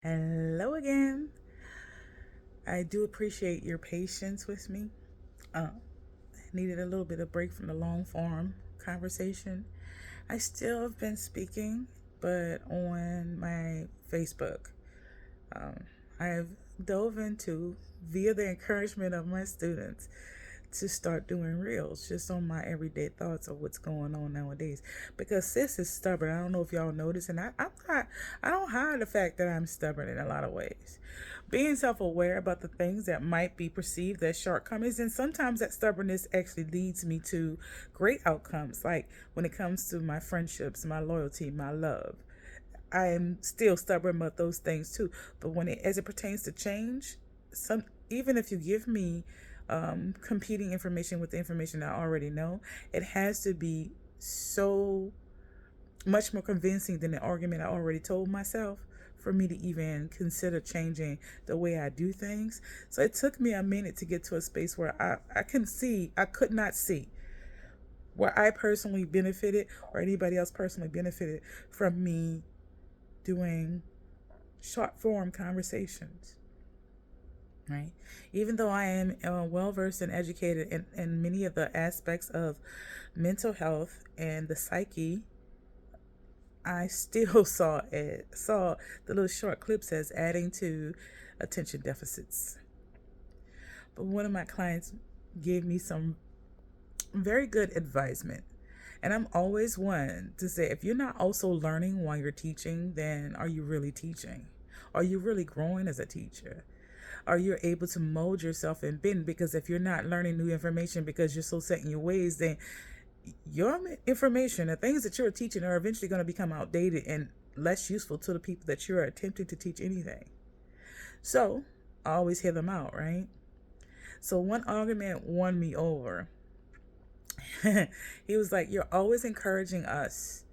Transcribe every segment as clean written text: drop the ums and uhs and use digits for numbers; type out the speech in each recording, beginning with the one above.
Hello again. I do appreciate your patience with me. Uh, Needed a little bit of break from the long form conversation. I still have been speaking, but on my Facebook. Um, I have dove into, via the encouragement of my students, to start doing reels just on my everyday thoughts of what's going on nowadays. Because sis is stubborn. I don't know if y'all notice, and I'm not. I don't hide the fact that I'm stubborn in a lot of ways. Being self-aware about the things that might be perceived as shortcomings, and sometimes that stubbornness actually leads me to great outcomes. Like when it comes to my friendships, my loyalty, my love. I am still stubborn about those things too. But as it pertains to change, some even if you give me competing information with the information I already know, it has to be so much more convincing than the argument I already told myself for me to even consider changing the way I do things. So it took me a minute to get to a space where I could not see where I personally benefited or anybody else personally benefited from me doing short form conversations, right? Even though I am well versed and educated in many of the aspects of mental health and the psyche, I still saw the little short clips as adding to attention deficits. But one of my clients gave me some very good advisement. And I'm always one to say, if you're not also learning while you're teaching, then are you really teaching? Are you really growing as a teacher? Are you able to mold yourself and bend? Because if you're not learning new information because you're so set in your ways, then your information, the things that you're teaching, are eventually going to become outdated and less useful to the people that you're attempting to teach anything. So I always hear them out, right? So one argument won me over. He was like, "You're always encouraging us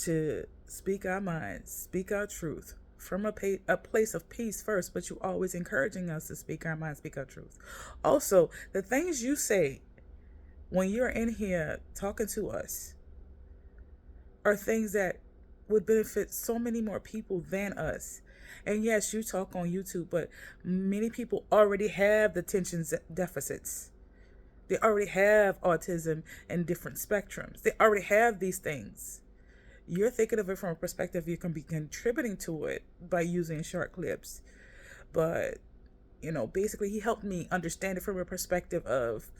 to speak our minds, speak our truth from a place of peace first, but you're always encouraging us to speak our minds, speak our truth. Also, the things you say when you're in here talking to us are things that would benefit so many more people than us. And yes, you talk on YouTube, but many people already have the attention deficits. They already have autism and different spectrums. They already have these things. You're thinking of it from a perspective you can be contributing to it by using short clips. But, basically, he helped me understand it from a perspective of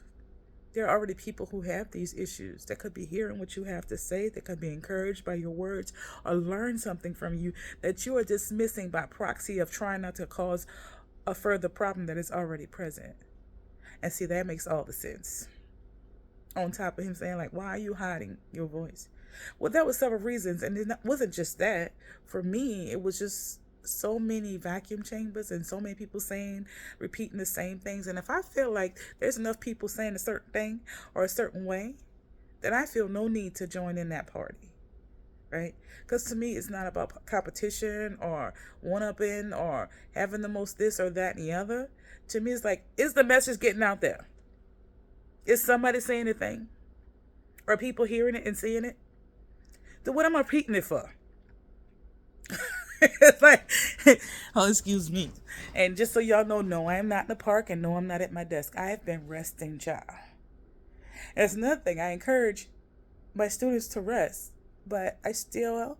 there are already people who have these issues that could be hearing what you have to say, that could be encouraged by your words, or learn something from you that you are dismissing by proxy of trying not to cause a further problem that is already present. And see, that makes all the sense. On top of him saying, like, why are you hiding your voice? Well, there were several reasons, and it wasn't just that. For me, it was just so many vacuum chambers and so many people saying, repeating the same things. And if I feel like there's enough people saying a certain thing or a certain way, then I feel no need to join in that party, right? Because to me, it's not about competition or one upping or having the most this or that and the other. To me, it's like, is the message getting out there? Is somebody saying anything? Are people hearing it and seeing it? Then what am I repeating it for? It's like, oh, excuse me. And just so y'all know, no, I am not in the park, and no, I'm not at my desk. I have been resting, child. And that's another thing. I encourage my students to rest, but I still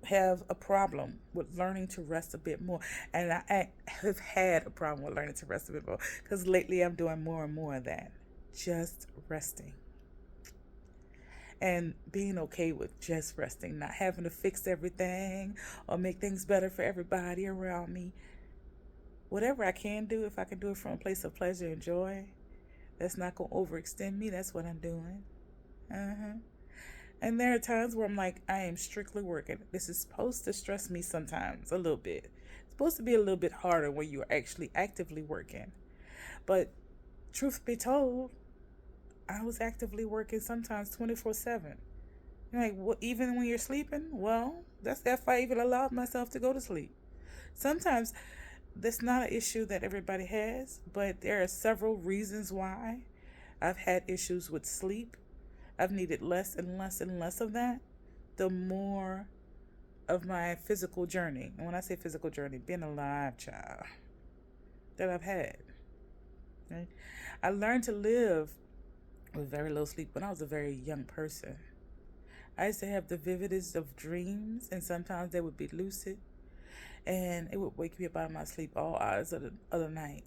have a problem with learning to rest a bit more. And I have had a problem with learning to rest a bit more because lately I'm doing more and more of that. Just resting. And being okay with just resting, not having to fix everything or make things better for everybody around me. Whatever I can do, if I can do it from a place of pleasure and joy, that's not going to overextend me. That's what I'm doing. Uh-huh. And there are times where I'm like, I am strictly working. This is supposed to stress me sometimes a little bit. It's supposed to be a little bit harder when you're actually actively working. But truth be told, I was actively working sometimes 24/7. You're like, well, even when you're sleeping? Well, that's if I even allowed myself to go to sleep. Sometimes that's not an issue that everybody has, but there are several reasons why I've had issues with sleep. I've needed less and less and less of that. The more of my physical journey. And when I say physical journey, being alive, child, that I've had. Right? I learned to live with very low sleep when I was a very young person. I used to have the vividest of dreams, and sometimes they would be lucid, and it would wake me up out of my sleep all hours of the other night.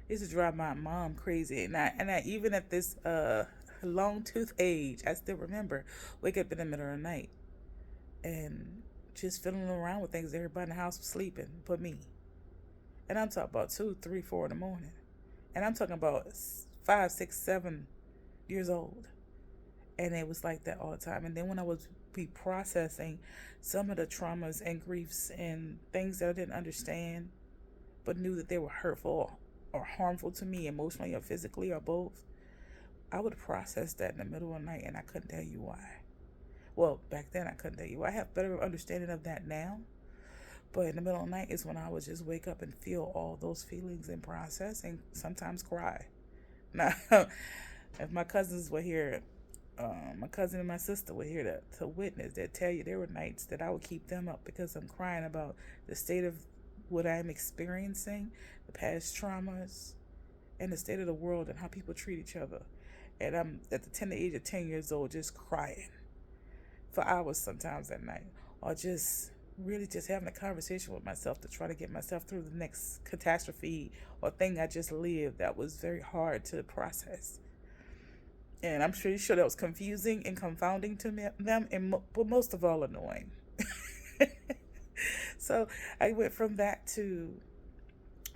It used to drive my mom crazy, and I even at this long tooth age, I still remember wake up in the middle of the night and just fiddling around with things. Everybody in the house was sleeping but me, and I'm talking about 2, 3, 4 in the morning, and I'm talking about 5, 6, 7 years old, and it was like that all the time. And then when I was be processing some of the traumas and griefs and things that I didn't understand, but knew that they were hurtful or harmful to me emotionally or physically or both, I would process that in the middle of the night, and I couldn't tell you why. Well, back then I couldn't tell you why. I have better understanding of that now. But in the middle of the night is when I would just wake up and feel all those feelings and process and sometimes cry. Now, if my cousins were here, my cousin and my sister were here to witness, they'd tell you there were nights that I would keep them up because I'm crying about the state of what I'm experiencing, the past traumas, and the state of the world and how people treat each other. And I'm at the tender age of 10 years old just crying for hours sometimes at night, or just really just having a conversation with myself to try to get myself through the next catastrophe or thing I just lived that was very hard to process. And I'm pretty sure that was confusing and confounding to them, and but most of all annoying. So I went from that to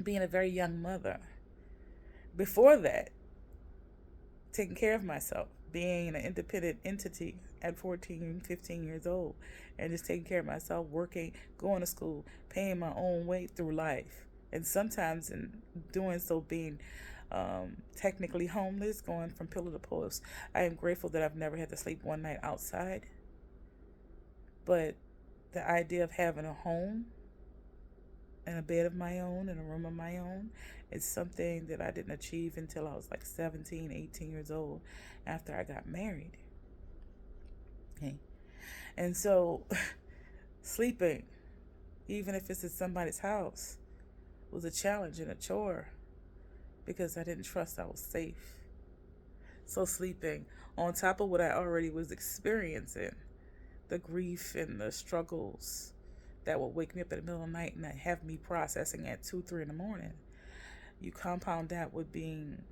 being a very young mother. Before that, taking care of myself, being an independent entity at 14, 15 years old, and just taking care of myself, working, going to school, paying my own way through life. And sometimes in doing so, being technically homeless, going from pillar to post. I am grateful that I've never had to sleep one night outside. But the idea of having a home and a bed of my own and a room of my own is something that I didn't achieve until I was like 17, 18 years old after I got married. Okay. And so sleeping, even if it's at somebody's house, was a challenge and a chore because I didn't trust I was safe. So sleeping, on top of what I already was experiencing, the grief and the struggles that would wake me up in the middle of the night and have me processing at 2, 3 in the morning, you compound that with being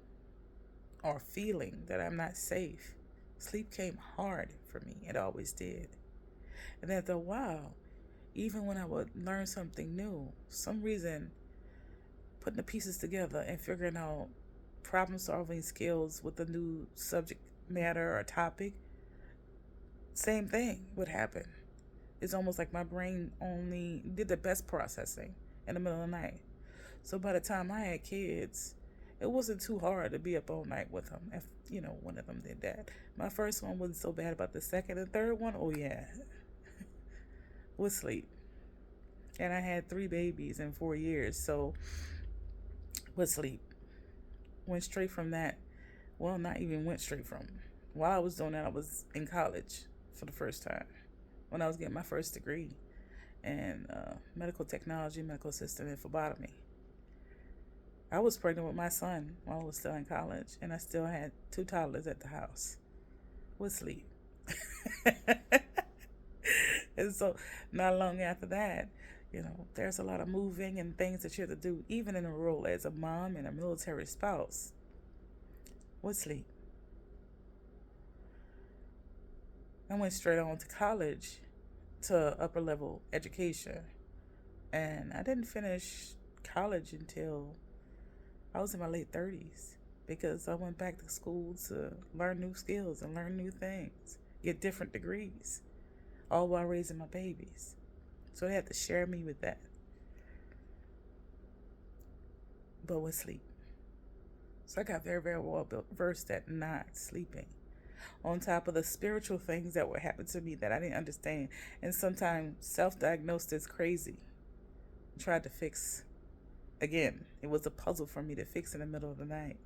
or feeling that I'm not safe. Sleep came hard for me. It always did. And after a while, even when I would learn something new, some reason putting the pieces together and figuring out problem solving skills with a new subject matter or topic, same thing would happen. It's almost like my brain only did the best processing in the middle of the night. So by the time I had kids, it wasn't too hard to be up all night with them. If one of them did that. My first one wasn't so bad, about the second and third one, oh yeah, would sleep. And I had 3 babies in 4 years, so would sleep. Went straight from that. Well, not even went straight from. While I was doing that, I was in college for the first time when I was getting my first degree in medical technology, medical assistant, and phlebotomy. I was pregnant with my son while I was still in college, and I still had 2 toddlers at the house. Would sleep. And so, not long after that, there's a lot of moving and things that you have to do, even in a role as a mom and a military spouse. Would sleep. I went straight on to college, to upper level education, and I didn't finish college until I was in my late 30s because I went back to school to learn new skills and learn new things, get different degrees, all while raising my babies. So they had to share me with that. But with sleep. So I got very, very well versed at not sleeping. On top of the spiritual things that would happen to me that I didn't understand. And sometimes self-diagnosed as crazy. I tried to fix. Again, it was a puzzle for me to fix in the middle of the night.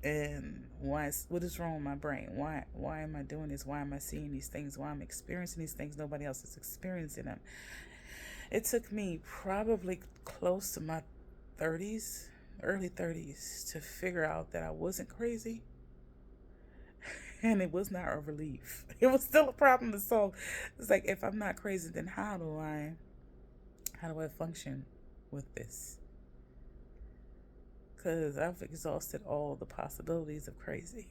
And what is wrong with my brain? Why am I doing this? Why am I seeing these things? Why am I experiencing these things? Nobody else is experiencing them. It took me probably close to my 30s, early 30s, to figure out that I wasn't crazy. And it was not a relief. It was still a problem to solve. It's like, if I'm not crazy, then how do I function with this? Because I've exhausted all the possibilities of crazy.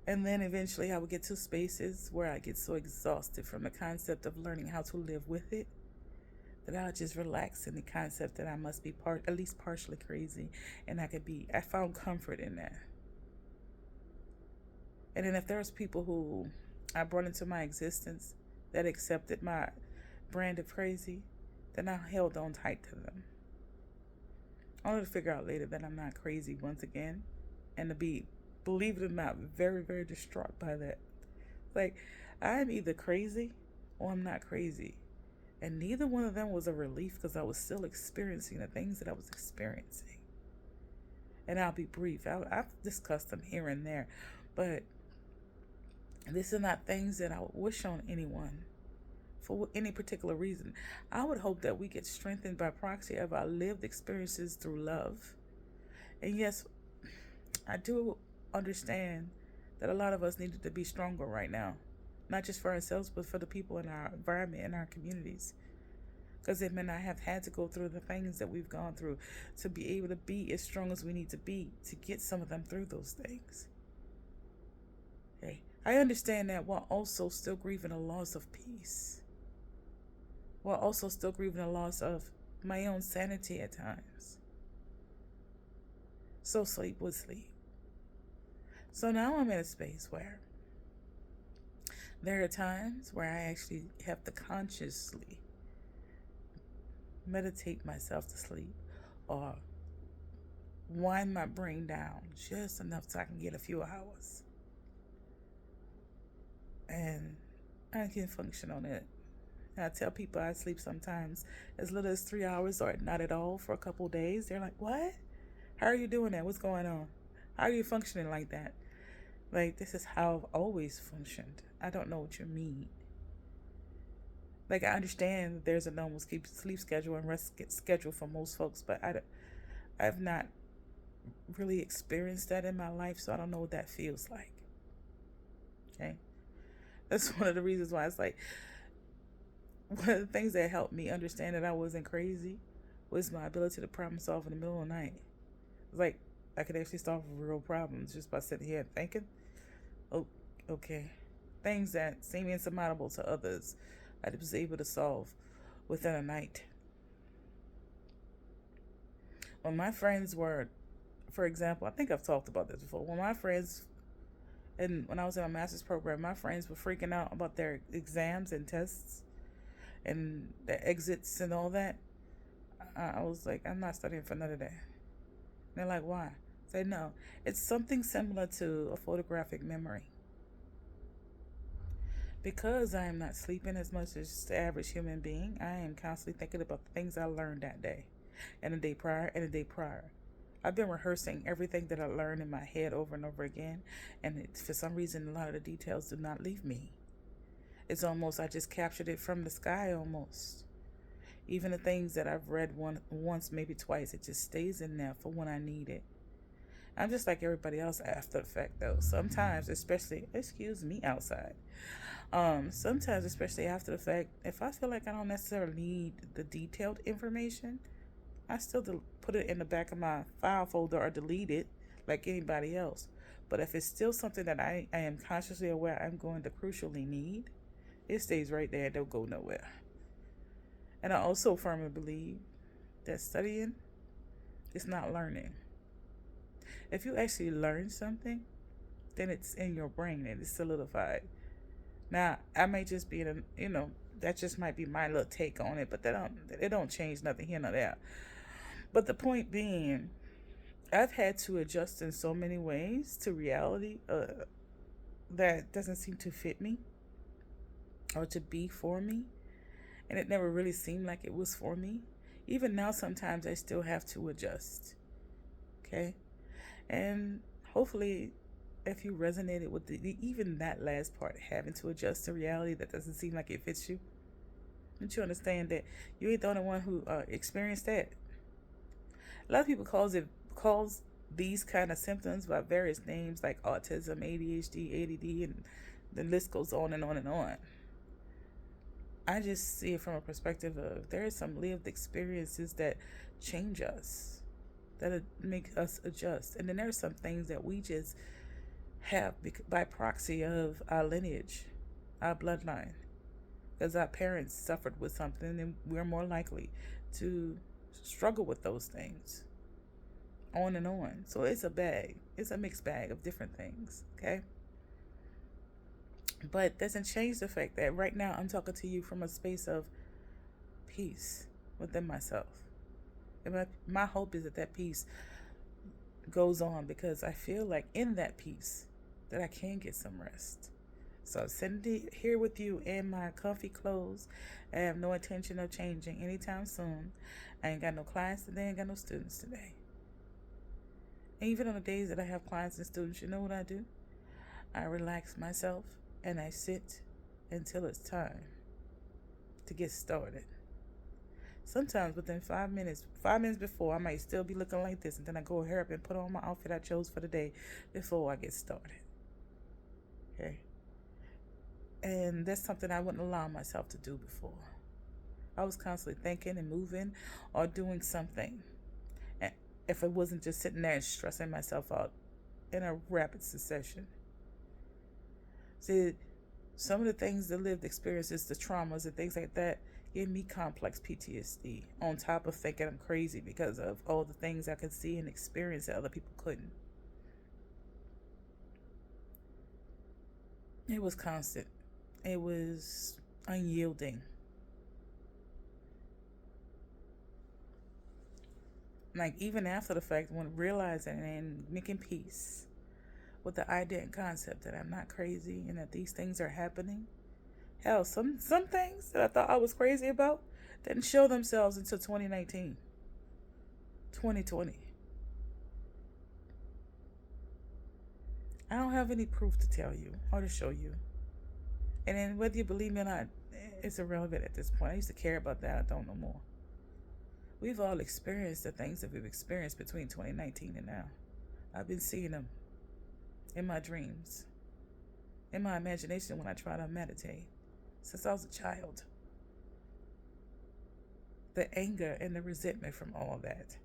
And then eventually I would get to spaces where I get so exhausted from the concept of learning how to live with it that I'll just relax in the concept that I must be at least partially crazy. And I found comfort in that. And then if there's people who I brought into my existence that accepted my brand of crazy, then I held on tight to them. Only to figure out later that I'm not crazy once again, and to be, believe it or not, very, very distraught by that. Like, I'm either crazy or I'm not crazy. And neither one of them was a relief, because I was still experiencing the things that I was experiencing. And I'll be brief. I've discussed them here and there, but these are not things that I would wish on anyone for any particular reason. I would hope that we get strengthened by proxy of our lived experiences through love. And yes, I do understand that a lot of us needed to be stronger right now, not just for ourselves, but for the people in our environment, in our communities. Because they may not have had to go through the things that we've gone through to be able to be as strong as we need to be to get some of them through those things. Okay. I understand that, while also still grieving a loss of peace, while also still grieving a loss of my own sanity at times. So sleep would sleep. So now I'm in a space where there are times where I actually have to consciously meditate myself to sleep, or wind my brain down just enough so I can get a few hours. And I can function on it. And I tell people I sleep sometimes as little as 3 hours or not at all for a couple of days. They're like, what? How are you doing that? What's going on? How are you functioning like that? Like, this is how I've always functioned. I don't know what you mean. Like, I understand that there's a normal sleep schedule and rest schedule for most folks, but I've not really experienced that in my life, so I don't know what that feels like. Okay? That's one of the reasons why it's like, one of the things that helped me understand that I wasn't crazy was my ability to problem solve in the middle of the night. It's like I could actually solve real problems just by sitting here and thinking. Oh, okay. Things that seem insurmountable to others, I was able to solve within a night. When my friends were, for example, I think I've talked about this before. When my friends, and when I was in my master's program, my friends were freaking out about their exams and tests and the exits and all that. I was like, I'm not studying for none of that. And they're like, why? I say, no, it's something similar to a photographic memory. Because I am not sleeping as much as the average human being, I am constantly thinking about the things I learned that day, and the day prior, and the day prior. I've been rehearsing everything that I learned in my head over and over again, and for some reason, a lot of the details do not leave me. It's almost, I just captured it from the sky almost. Even the things that I've read once, maybe twice, it just stays in there for when I need it. I'm just like everybody else after the fact, though. Sometimes, especially, excuse me, outside. Sometimes, especially after the fact, if I feel like I don't necessarily need the detailed information, I still put it in the back of my file folder or delete it like anybody else. But if it's still something that I am consciously aware I'm going to crucially need, it stays right there. It don't go nowhere. And I also firmly believe that studying is not learning. If you actually learn something, then it's in your brain and it's solidified. Now, I may just be that just might be my little take on it, but it don't change nothing here nor there. But the point being, I've had to adjust in so many ways to reality that doesn't seem to fit me or to be for me. And it never really seemed like it was for me. Even now, sometimes I still have to adjust. Okay? And hopefully, if you resonated with even that last part, having to adjust to reality that doesn't seem like it fits you, don't you understand that you ain't the only one who experienced that? A lot of people calls these kind of symptoms by various names like autism, ADHD, ADD, and the list goes on and on and on. I just see it from a perspective of there are some lived experiences that change us, that make us adjust, and then there are some things that we just have by proxy of our lineage, our bloodline, because our parents suffered with something, and we're more likely to struggle with those things on and on. So it's a bag. It's a mixed bag of different things, okay? But doesn't change the fact that right now I'm talking to you from a space of peace within myself. And my hope is that that peace goes on because I feel like in that peace that I can get some rest. So I'm sitting here with you in my comfy clothes. I have no intention of changing anytime soon. I ain't got no clients today, I ain't got no students today. And even on the days that I have clients and students, you know what I do? I relax myself and I sit until it's time to get started. Sometimes within 5 minutes before, I might still be looking like this, and then I go hair up and put on my outfit I chose for the day before I get started. Okay? And that's something I wouldn't allow myself to do before. I was constantly thinking and moving or doing something. And if it wasn't just sitting there and stressing myself out in a rapid succession. See, some of the things, the lived experiences, the traumas and things like that, give me complex PTSD on top of thinking I'm crazy because of all the things I could see and experience that other people couldn't. It was constant. It was unyielding. Like even after the fact, when realizing and making peace with the idea and concept that I'm not crazy and that these things are happening. Hell, some things that I thought I was crazy about didn't show themselves until 2019, 2020. I don't have any proof to tell you or to show you. And then whether you believe me or not, it's irrelevant at this point. I used to care about that. I don't know more. We've all experienced the things that we've experienced between 2019 and now. I've been seeing them in my dreams, in my imagination when I try to meditate, since I was a child. The anger and the resentment from all that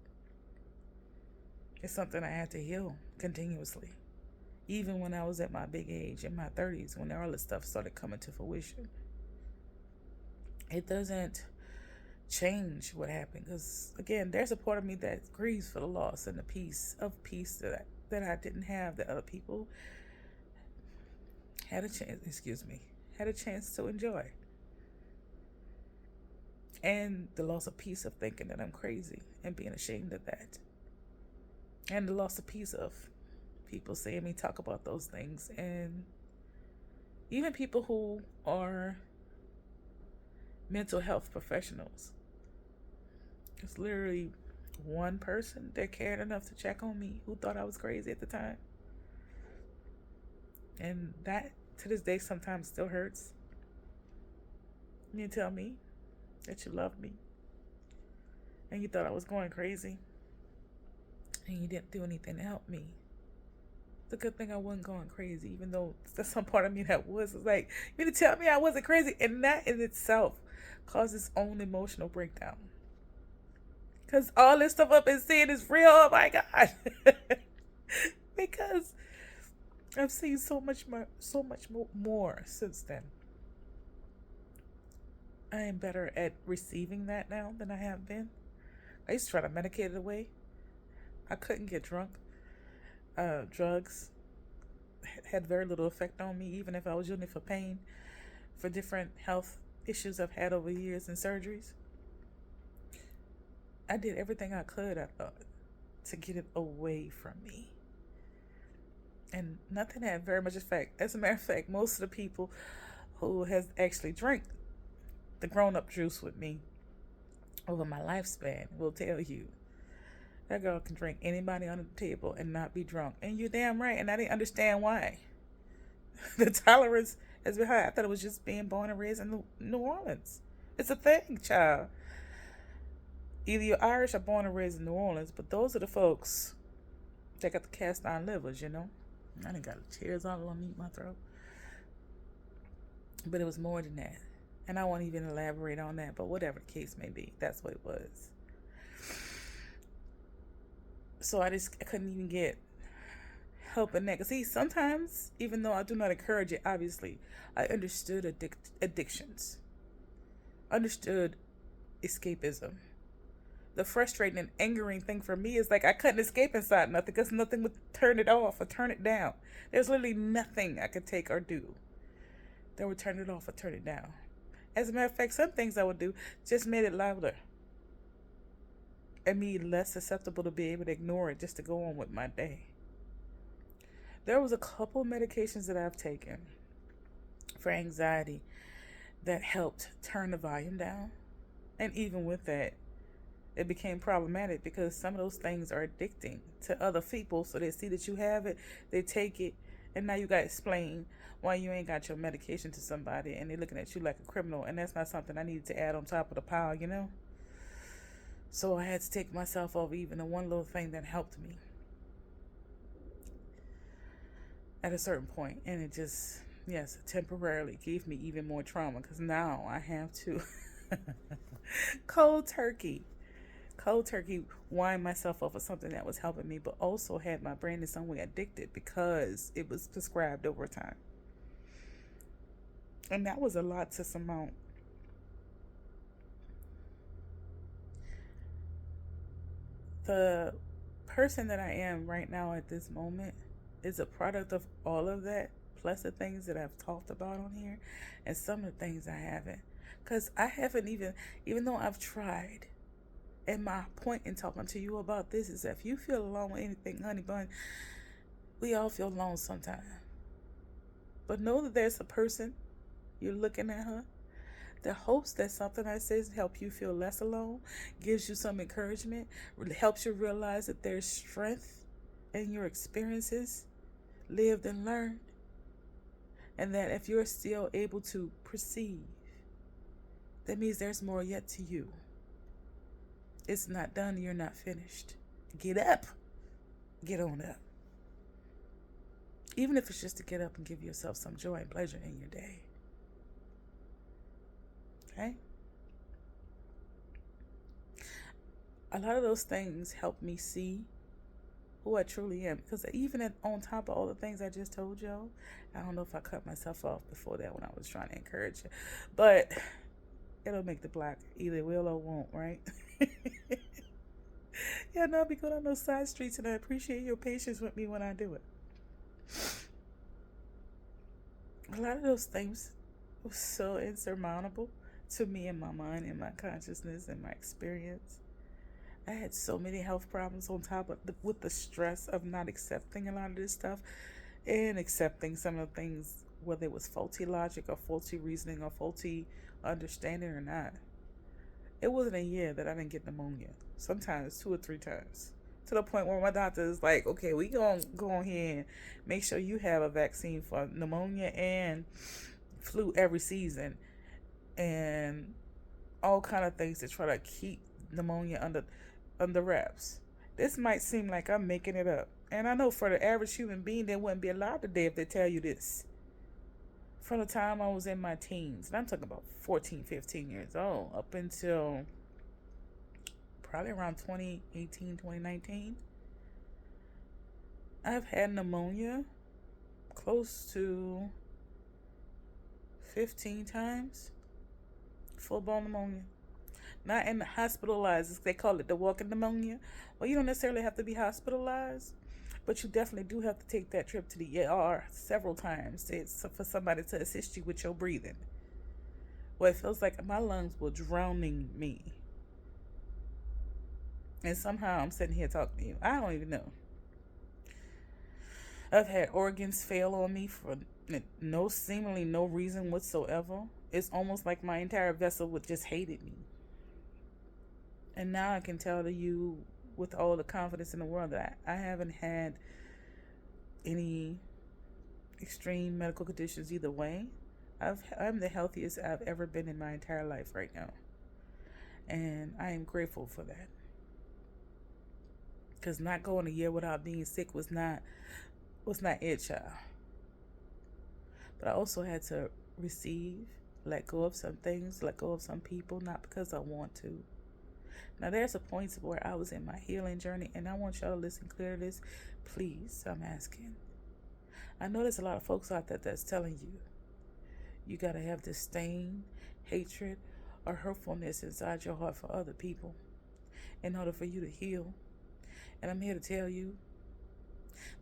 is something I had to heal continuously. Even when I was at my big age, in my 30s, when all this stuff started coming to fruition. It doesn't change what happened, because again, there's a part of me that grieves for the loss and the peace that I didn't have, that other people had a chance to enjoy. And the loss of peace of thinking that I'm crazy and being ashamed of that. And the loss of peace of people seeing me talk about those things. And even people who are mental health professionals. It's literally one person that cared enough to check on me who thought I was crazy at the time. And that, to this day, sometimes still hurts. You tell me that you love me and you thought I was going crazy and you didn't do anything to help me. It's a good thing I wasn't going crazy, even though there's some part of me that was. It's like, you mean to tell me I wasn't crazy? And that in itself caused its own emotional breakdown. Because all this stuff I've been seeing is real. Oh my God. Because I've seen so much more since then. I am better at receiving that now than I have been. I used to try to medicate it away. I couldn't get drunk. Drugs had very little effect on me, even if I was using it for pain, for different health issues I've had over years and surgeries. I did everything I could, I thought, to get it away from me. And nothing had very much effect. As a matter of fact, most of the people who has actually drank the grown-up juice with me over my lifespan will tell you That girl can drink anybody under the table and not be drunk. And you're damn right. And I didn't understand why. The tolerance has been high. I thought it was just being born and raised in New Orleans. It's a thing, child. Either you're Irish or born and raised in New Orleans, but those are the folks that got the cast iron livers, you know? I done got tears all underneath my throat. But it was more than that. And I won't even elaborate on that, but whatever the case may be, that's what it was. So I couldn't even get help in that. Because see, sometimes, even though I do not encourage it, obviously, I understood addictions. Understood escapism. The frustrating and angering thing for me is like I couldn't escape inside nothing because nothing would turn it off or turn it down. There's literally nothing I could take or do that would turn it off or turn it down. As a matter of fact, some things I would do just made it louder and me less susceptible to be able to ignore it just to go on with my day. There was a couple medications that I've taken for anxiety that helped turn the volume down. And even with that, it became problematic because some of those things are addicting to other people. So they see that you have it, they take it, and now you got to explain why you ain't got your medication to somebody, and they're looking at you like a criminal. And that's not something I needed to add on top of the pile, you know? So I had to take myself off even the one little thing that helped me at a certain point. And it just, yes, temporarily gave me even more trauma because now I have to cold turkey wind myself off of something that was helping me, but also had my brain in some way addicted because it was prescribed over time. And that was a lot to surmount. The person that I am right now at this moment is a product of all of that, plus the things that I've talked about on here, and some of the things I haven't. Because I haven't even though I've tried. And my point in talking to you about this is that if you feel alone with anything, honey bun, we all feel alone sometimes. But know that there's a person, you're looking at her, that hopes that something I say help you feel less alone, gives you some encouragement, helps you realize that there's strength in your experiences, lived and learned, and that if you're still able to perceive, that means there's more yet to you. It's not done, you're not finished. Get up. Get on up. Even if it's just to get up and give yourself some joy and pleasure in your day. Okay? A lot of those things help me see who I truly am. Because even on top of all the things I just told y'all, I don't know if I cut myself off before that when I was trying to encourage you. But it'll make the block. Either will or won't, right? Yeah, no, be going on those side streets, and I appreciate your patience with me when I do it. A lot of those things were so insurmountable to me in my mind, in my consciousness, and my experience. I had so many health problems on top of with the stress of not accepting a lot of this stuff and accepting some of the things, whether it was faulty logic or faulty reasoning or faulty understanding or not. It wasn't a year that I didn't get pneumonia. Sometimes 2 or 3 times. To the point where my doctor is like, okay, we gonna go on here and make sure you have a vaccine for pneumonia and flu every season. And all kind of things to try to keep pneumonia under wraps. This might seem like I'm making it up. And I know for the average human being, they wouldn't be alive today if they tell you this. From the time I was in my teens, and I'm talking about 14, 15 years old, up until probably around 2018, 2019, I've had pneumonia close to 15 times. Full-blown pneumonia. Not in the hospitalized. They call it the walking pneumonia. Well, you don't necessarily have to be hospitalized, but you definitely do have to take that trip to the ER several times for somebody to assist you with your breathing. Well, it feels like my lungs were drowning me. And somehow I'm sitting here talking to you. I don't even know. I've had organs fail on me for seemingly no reason whatsoever. It's almost like my entire vessel would just hated me. And now I can tell you with all the confidence in the world that I haven't had any extreme medical conditions either way. I'm the healthiest I've ever been in my entire life right now. And I am grateful for that. Because not going a year without being sick was not it, child. But I also had to receive, let go of some things, let go of some people, not because I want to. Now there's a point where I was in my healing journey, and I want y'all to listen clear to this. Please, I'm asking. I know there's a lot of folks out there that's telling you gotta have disdain, hatred, or hurtfulness inside your heart for other people in order for you to heal. And I'm here to tell you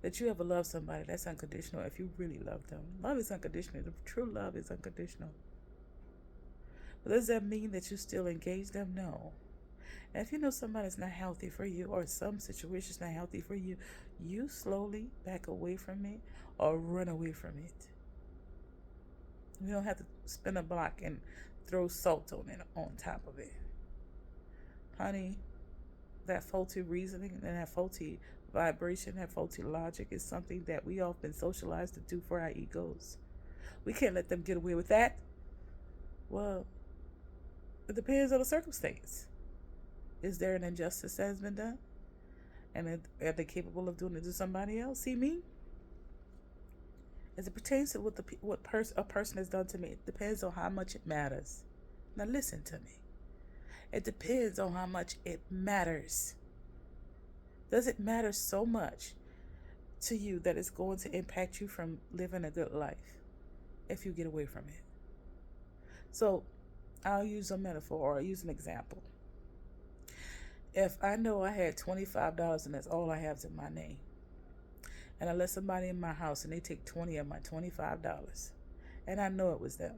that you ever love somebody that's unconditional if you really love them. Love is unconditional. The true love is unconditional. But does that mean that you still engage them? No. And if you know somebody's not healthy for you, or some situation's not healthy for you, you slowly back away from it or run away from it. You don't have to spin a block and throw salt on it on top of it. Honey, that faulty reasoning and that faulty vibration, that faulty logic is something that we all been socialized to do for our egos. We can't let them get away with that. Well, it depends on the circumstance. Is there an injustice that has been done? And are they capable of doing it to somebody else? See me? As it pertains to what a person has done to me, it depends on how much it matters. Now listen to me. It depends on how much it matters. Does it matter so much to you that it's going to impact you from living a good life if you get away from it? So I'll use a metaphor, or I'll use an example. If I know I had $25 and that's all I have to my name, and I let somebody in my house and they take 20 of my $25, and I know it was them,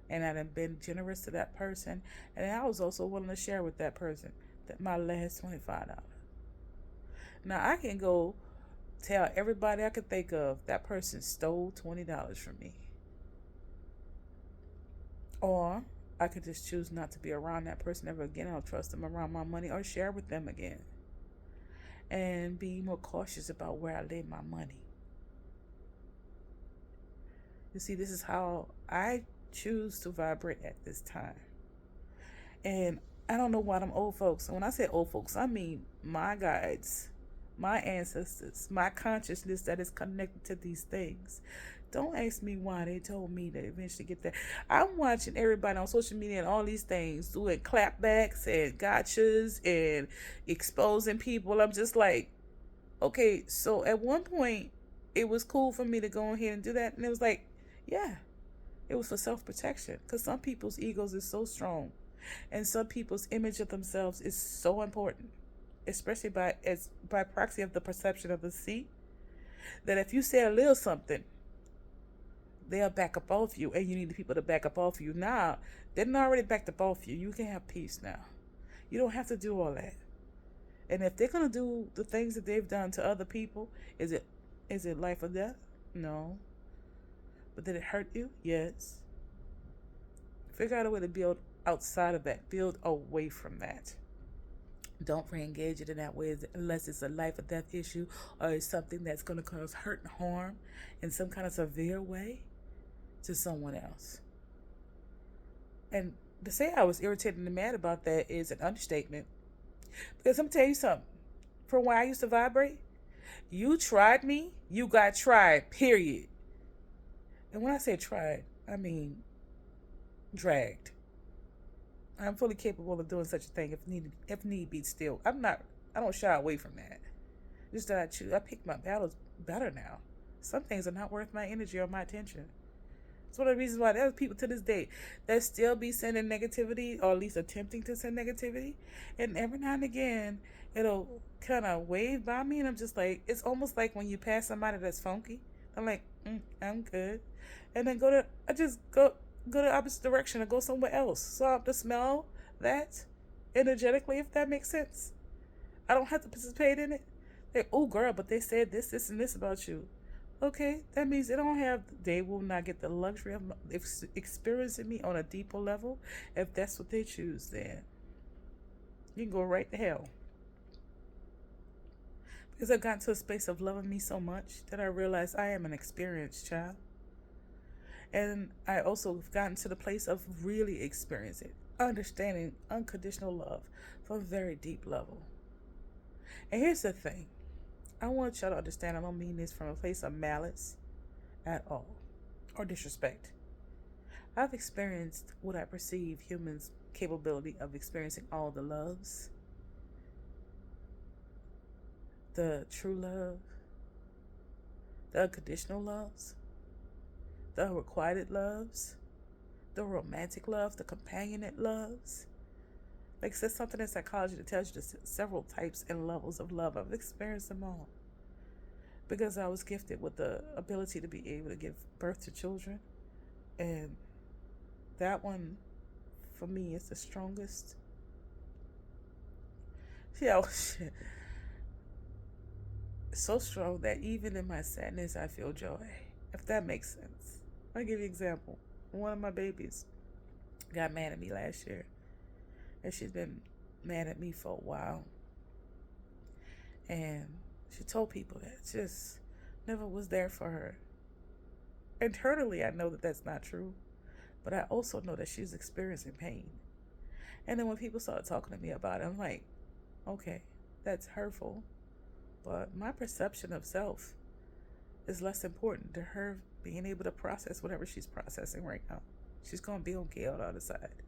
and I've been generous to that person, and I was also willing to share with that person that my last $25. Now I can go tell everybody I could think of that person stole $20 from me, or I could just choose not to be around that person ever again. I don't trust them around my money or share with them again, and be more cautious about where I lay my money. You see, this is how I choose to vibrate at this time. And I don't know why them old folks, and when I say old folks, I mean my guides, my ancestors, my consciousness that is connected to these things. Don't ask me why they told me to eventually get that. I'm watching everybody on social media and all these things doing clapbacks and gotchas and exposing people. I'm just like, okay, so at one point it was cool for me to go ahead and do that. And it was like, yeah, it was for self-protection, because some people's egos is so strong and some people's image of themselves is so important, especially by proxy of the perception of the sea, that if you say a little something, they'll back up off you, and you need the people to back up off you. Now, they're not already backed up off you. You can have peace now. You don't have to do all that. And if they're gonna do the things that they've done to other people, is it life or death? No. But did it hurt you? Yes. Figure out a way to build outside of that. Build away from that. Don't re-engage it in that way unless it's a life or death issue, or it's something that's going to cause hurt and harm in some kind of severe way to someone else. And to say I was irritated and mad about that is an understatement. Because I'm going to tell you something. From where I used to vibrate, you tried me, you got tried, period. And when I say tried, I mean dragged. I'm fully capable of doing such a thing if need be still. I don't shy away from that. Just that I pick my battles better now. Some things are not worth my energy or my attention. It's one of the reasons why there's people to this day that still be sending negativity, or at least attempting to send negativity. And every now and again, it'll kind of wave by me, and I'm just like, it's almost like when you pass somebody that's funky. I'm like, I'm good. And then I just go the opposite direction and go somewhere else. So I have to smell that energetically, if that makes sense. I don't have to participate in it. Oh girl, but they said this, and this about you. Okay, that means they will not get the luxury of experiencing me on a deeper level. If that's what they choose, then you can go right to hell. Because I've gotten to a space of loving me so much that I realize I am an experienced child. And I also have gotten to the place of really experiencing, understanding unconditional love from a very deep level. And here's the thing, I want y'all to understand I don't mean this from a place of malice at all or disrespect. I've experienced what I perceive humans' capability of experiencing all the loves, the true love, the unconditional loves, the unrequited loves, the romantic love, the companionate loves. Like, there's something in psychology that tells you the several types and levels of love. I've experienced them all because I was gifted with the ability to be able to give birth to children. And that one, for me, is the strongest. Yeah, shit. So strong that even in my sadness, I feel joy. If that makes sense. I'll give you an example. One of my babies got mad at me last year. And she's been mad at me for a while. And she told people that just never was there for her. Internally, I know that that's not true. But I also know that she's experiencing pain. And then when people started talking to me about it, I'm like, okay, that's hurtful. But my perception of self is less important to her being able to process whatever she's processing right now. She's going to be okay on the other side.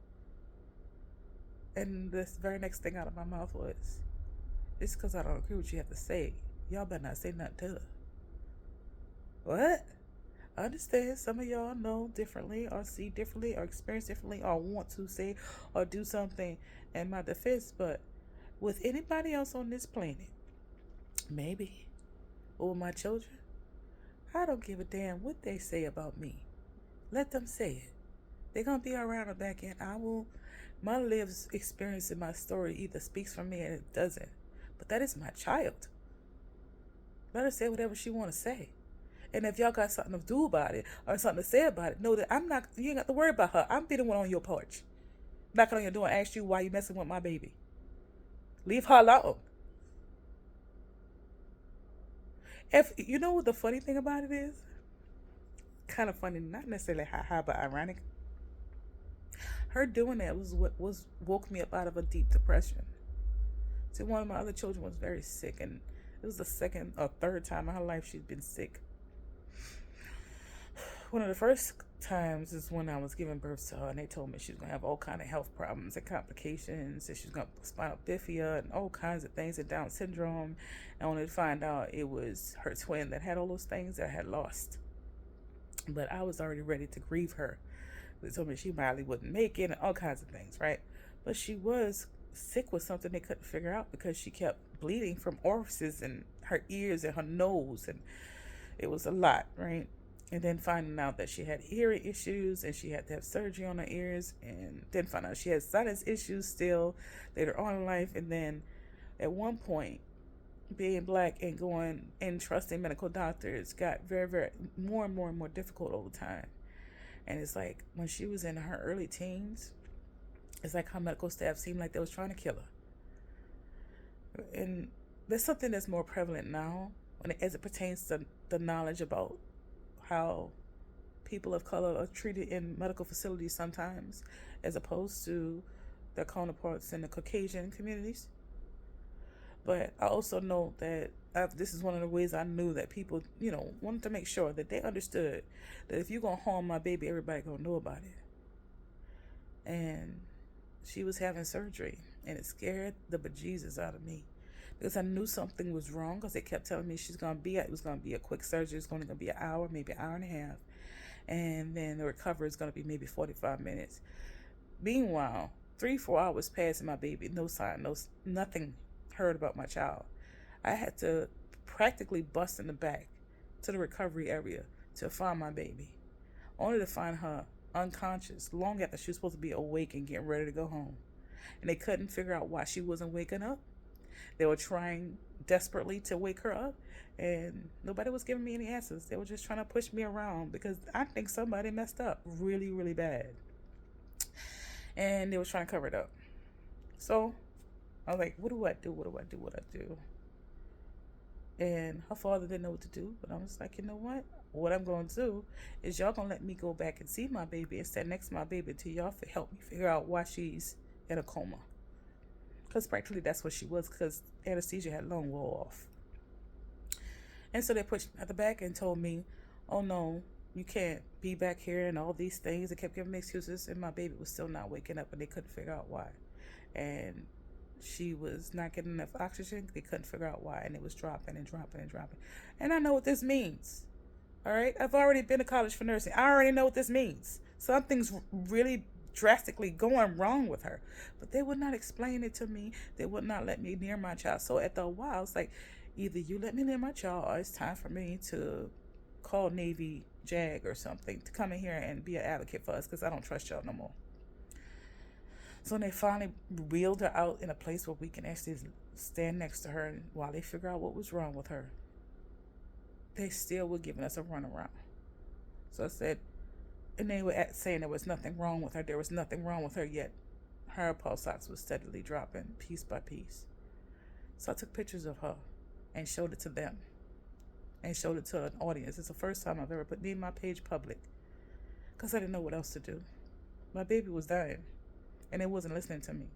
And this very next thing out of my mouth was, it's because I don't agree with what you have to say. Y'all better not say nothing to her. What? I understand some of y'all know differently or see differently or experience differently or want to say or do something in my defense, but with anybody else on this planet, maybe, or with my children, I don't give a damn what they say about me. Let them say it. They're going to be around or back in. My lived experience in my story either speaks for me and it doesn't. But that is my child. Let her say whatever she want to say. And if y'all got something to do about it or something to say about it, know that you ain't got to worry about her. I'm be the one on your porch. Knocking on your door and ask you why you messing with my baby. Leave her alone. If you know what the funny thing about it is? Kind of funny, not necessarily ha but ironic. Her doing that was what woke me up out of a deep depression. See, one of my other children was very sick, and it was the second or third time in her life she'd been sick. One of the first times is when I was giving birth to her, and they told me she was going to have all kind of health problems and complications, and she was going to spinal bifida and all kinds of things, and Down syndrome. And only to find out it was her twin that had all those things that I had lost. But I was already ready to grieve her. They told me she probably wouldn't make it and all kinds of things, right? But she was sick with something they couldn't figure out because she kept bleeding from orifices in her ears and her nose, and it was a lot, right? And then finding out that she had hearing issues and she had to have surgery on her ears, and then find out she had sinus issues still later on in life. And then at one point, being black and going and trusting medical doctors got very, very more and more and more difficult over time. And it's like when she was in her early teens, it's like her medical staff seemed like they was trying to kill her. And there's something that's more prevalent now as it pertains to the knowledge about how people of color are treated in medical facilities sometimes, as opposed to their counterparts in the Caucasian communities. But I also know that this is one of the ways I knew that people, wanted to make sure that they understood that if you're going to harm my baby, everybody going to know about it. And she was having surgery, and it scared the bejesus out of me because I knew something was wrong because they kept telling me it was going to be a quick surgery. It's going to be an hour, maybe an hour and a half. And then the recovery is going to be maybe 45 minutes. Meanwhile, 3-4 hours passed and my baby, no sign, nothing heard about my child. I had to practically bust in the back to the recovery area to find my baby, only to find her unconscious long after she was supposed to be awake and getting ready to go home. And they couldn't figure out why she wasn't waking up. They were trying desperately to wake her up, and nobody was giving me any answers. They were just trying to push me around because I think somebody messed up really, really bad. And they were trying to cover it up. So I was like, what do I do? What do I do? What do I do? And her father didn't know what to do, but I was like, you know what? What I'm going to do is y'all going to let me go back and see my baby and stand next to my baby until y'all help me figure out why she's in a coma. Because practically that's what she was, because anesthesia had long wore off. And so they pushed me at the back and told me, oh no, you can't be back here and all these things. They kept giving me excuses, and my baby was still not waking up, and they couldn't figure out why. And she was not getting enough oxygen. They couldn't figure out why, and it was dropping and dropping and dropping. And I know what this means. All right, I've already been to college for nursing. I already know what this means. Something's really drastically going wrong with her, but they would not explain it to me. They would not let me near my child. So at the while, I was like, either you let me near my child, or it's time for me to call Navy JAG or something to come in here and be an advocate for us, because I don't trust y'all no more. So when they finally wheeled her out in a place where we can actually stand next to her while they figure out what was wrong with her, they still were giving us a runaround. So I said, and they were saying there was nothing wrong with her. There was nothing wrong with her, yet her pulse ox was steadily dropping piece by piece. So I took pictures of her and showed it to them and showed it to an audience. It's the first time I've ever made my page public, because I didn't know what else to do. My baby was dying and it wasn't listening to me.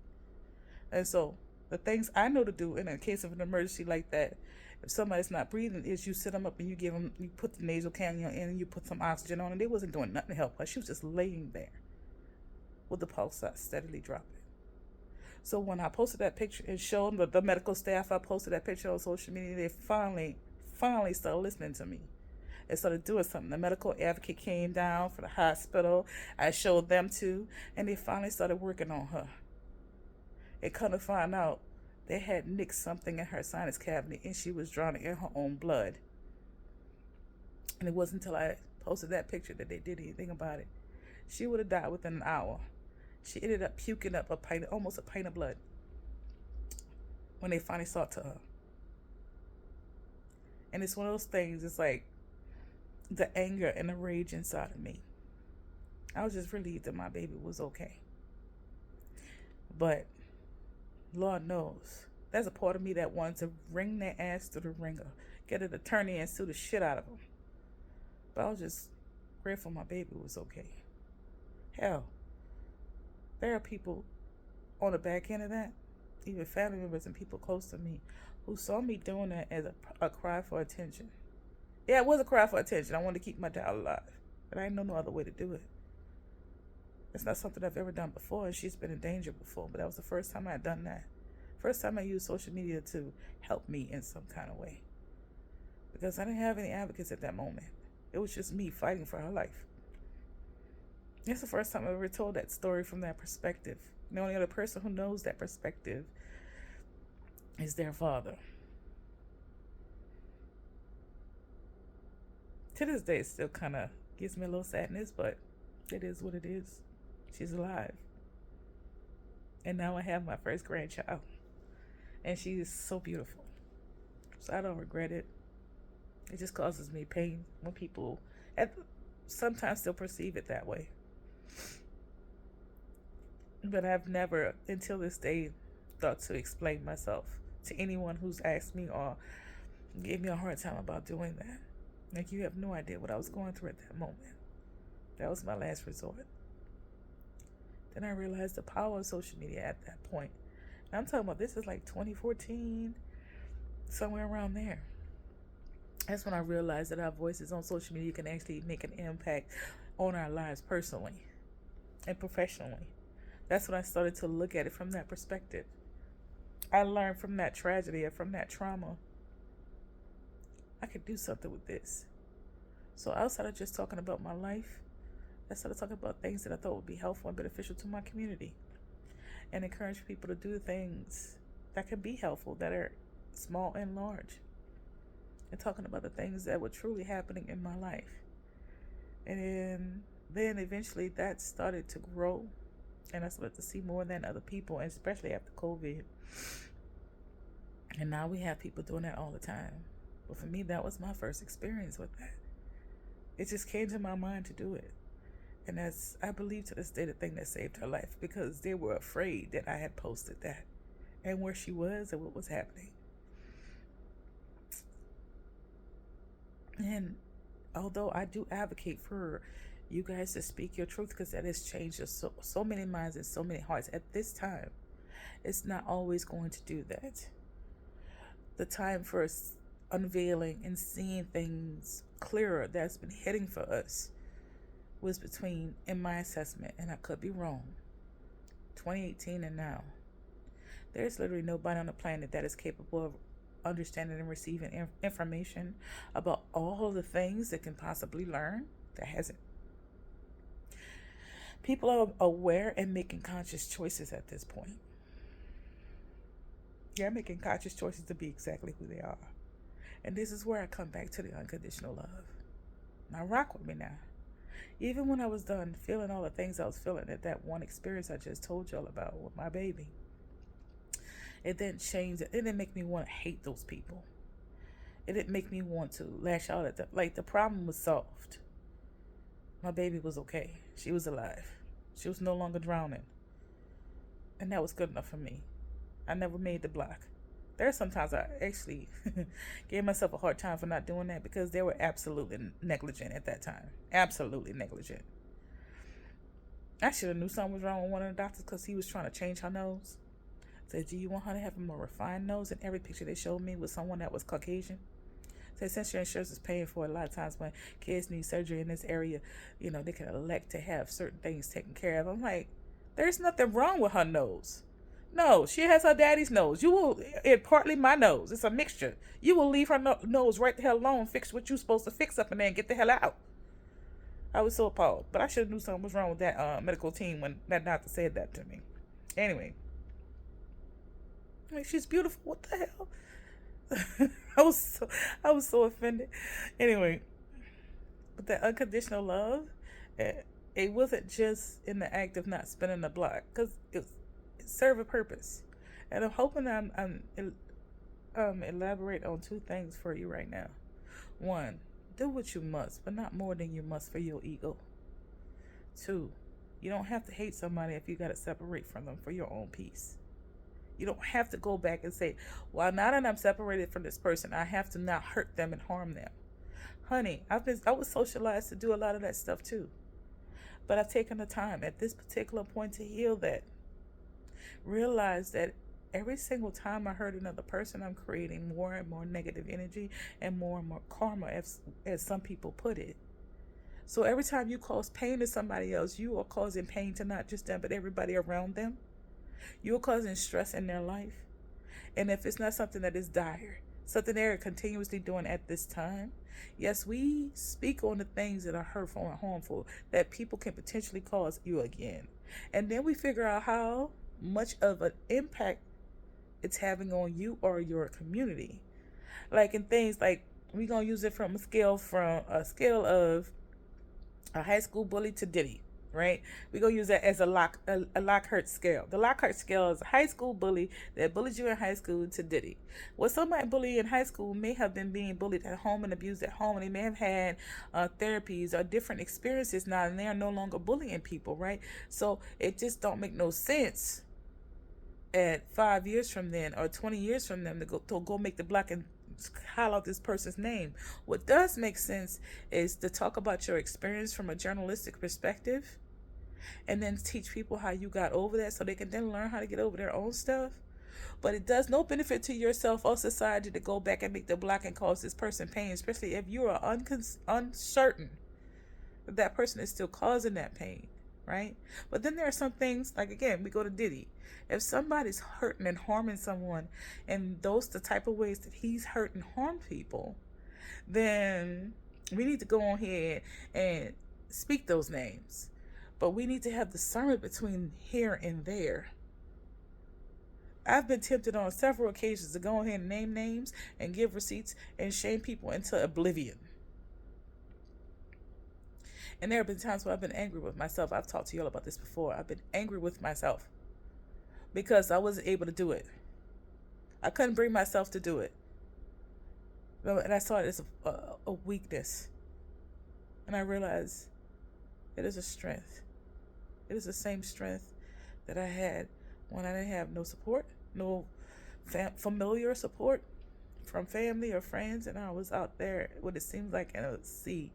And so the things I know to do in a case of an emergency like that, if somebody's not breathing, is you sit them up and you put the nasal cannula in and you put some oxygen on, and they wasn't doing nothing to help her. She was just laying there with the pulse steadily dropping. So when I posted that picture and showed the medical staff, I posted that picture on social media, they finally started listening to me. They started doing something. The medical advocate came down for the hospital. I showed them too, and they finally started working on her. It come to find out they had nicked something in her sinus cavity, and she was drowning in her own blood. And it wasn't until I posted that picture that they did anything about it. She would have died within an hour. She ended up puking up almost a pint of blood when they finally saw it to her. And it's one of those things, it's like the anger and the rage inside of me. I was just relieved that my baby was okay. But Lord knows, there's a part of me that wants to wring their ass to the ringer, get an attorney and sue the shit out of them. But I was just grateful my baby was okay. Hell, there are people on the back end of that, even family members and people close to me, who saw me doing that as a cry for attention. Yeah, it was a cry for attention. I wanted to keep my child alive, but I didn't know no other way to do it. It's not something I've ever done before, and she's been in danger before, but that was the first time I had done that. First time I used social media to help me in some kind of way, because I didn't have any advocates at that moment. It was just me fighting for her life. It's the first time I ever told that story from that perspective. The only other person who knows that perspective is their father. To this day, it still kind of gives me a little sadness, but it is what it is. She's alive. And now I have my first grandchild. And she is so beautiful. So I don't regret it. It just causes me pain when people sometimes still perceive it that way. But I've never, until this day, thought to explain myself to anyone who's asked me or gave me a hard time about doing that. Like, you have no idea what I was going through at that moment. That was my last resort. Then I realized the power of social media at that point. And I'm talking about, this is like 2014, somewhere around there. That's when I realized that our voices on social media can actually make an impact on our lives personally and professionally. That's when I started to look at it from that perspective. I learned from that tragedy and from that trauma, I could do something with this. So outside of just talking about my life, I started talking about things that I thought would be helpful and beneficial to my community, and encourage people to do things that can be helpful, that are small and large, and talking about the things that were truly happening in my life. And then eventually that started to grow, and I started to see more than other people, and especially after COVID. And now we have people doing that all the time. But for me, that was my first experience with that. It just came to my mind to do it. And that's, I believe to this day, the thing that saved her life, because they were afraid that I had posted that and where she was and what was happening. And although I do advocate for you guys to speak your truth, because that has changed so many minds and so many hearts at this time, it's not always going to do that. The time for unveiling and seeing things clearer that's been hitting for us was between, in my assessment, and I could be wrong, 2018 and now. There's literally nobody on the planet that is capable of understanding and receiving information about all the things that can possibly learn that hasn't. People are aware and making conscious choices at this point. They're making conscious choices to be exactly who they are. And this is where I come back to the unconditional love. Now, rock with me now. Even when I was done feeling all the things I was feeling at that one experience I just told y'all about with my baby, it didn't change. It didn't make me want to hate those people. It didn't make me want to lash out at them. Like, the problem was solved. My baby was okay. She was alive. She was no longer drowning. And that was good enough for me. I never made the block. There are sometimes I actually gave myself a hard time for not doing that, because they were absolutely negligent at that time. Absolutely negligent. I should have knew something was wrong with one of the doctors, because he was trying to change her nose. Said, do you want her to have a more refined nose? And every picture they showed me was someone that was Caucasian. Said, since your insurance is paying for it, a lot of times when kids need surgery in this area, they can elect to have certain things taken care of. I'm like, there's nothing wrong with her nose. No, she has her daddy's nose. You will, partly my nose. It's a mixture. You will leave her nose right the hell alone, fix what you're supposed to fix up in there, and get the hell out. I was so appalled. But I should have knew something was wrong with that medical team when that doctor said that to me. Anyway. Like, she's beautiful. What the hell? I was so offended. Anyway, but that unconditional love, it wasn't just in the act of not spinning the block, because it served a purpose. And I'm hoping I'm elaborate on two things for you right now. One, do what you must, but not more than you must for your ego. Two, you don't have to hate somebody if you got to separate from them for your own peace. You don't have to go back and say, well, now that I'm separated from this person, I have to now hurt them and harm them. Honey, I was socialized to do a lot of that stuff too. But I've taken the time at this particular point to heal that. Realize that every single time I hurt another person, I'm creating more and more negative energy and more karma, as some people put it. So every time you cause pain to somebody else, you are causing pain to not just them, but everybody around them. You're causing stress in their life. And if it's not something that is dire, something they're continuously doing at this time, yes, we speak on the things that are hurtful and harmful that people can potentially cause you again. And then we figure out how much of an impact it's having on you or your community. Like, in things like, we're going to use it from a scale of a high school bully to Diddy. Right? We're going to use that as a Lockhart scale. The Lockhart scale is a high school bully that bullied you in high school to Diddy. What somebody bullied in high school may have been being bullied at home and abused at home, and they may have had therapies or different experiences now, and they are no longer bullying people, right? So it just don't make no sense at 5 years from then or 20 years from then to go make the block and holler out this person's name. What does make sense is to talk about your experience from a journalistic perspective, and then teach people how you got over that so they can then learn how to get over their own stuff. But it does no benefit to yourself or society to go back and make the block and cause this person pain, especially if you are uncertain that that person is still causing that pain, right? But then there are some things, like, again, we go to Diddy. If somebody's hurting and harming someone, and those the type of ways that he's hurt and harmed people, then we need to go on here and speak those names. But we need to have discernment between here and there. I've been tempted on several occasions to go ahead and name names and give receipts and shame people into oblivion. And there have been times where I've been angry with myself. I've talked to y'all about this before. I've been angry with myself because I wasn't able to do it. I couldn't bring myself to do it. And I saw it as a weakness. And I realized it is a strength. It is the same strength that I had when I didn't have no support, no familiar support, from family or friends, and I was out there what it seems like in a sea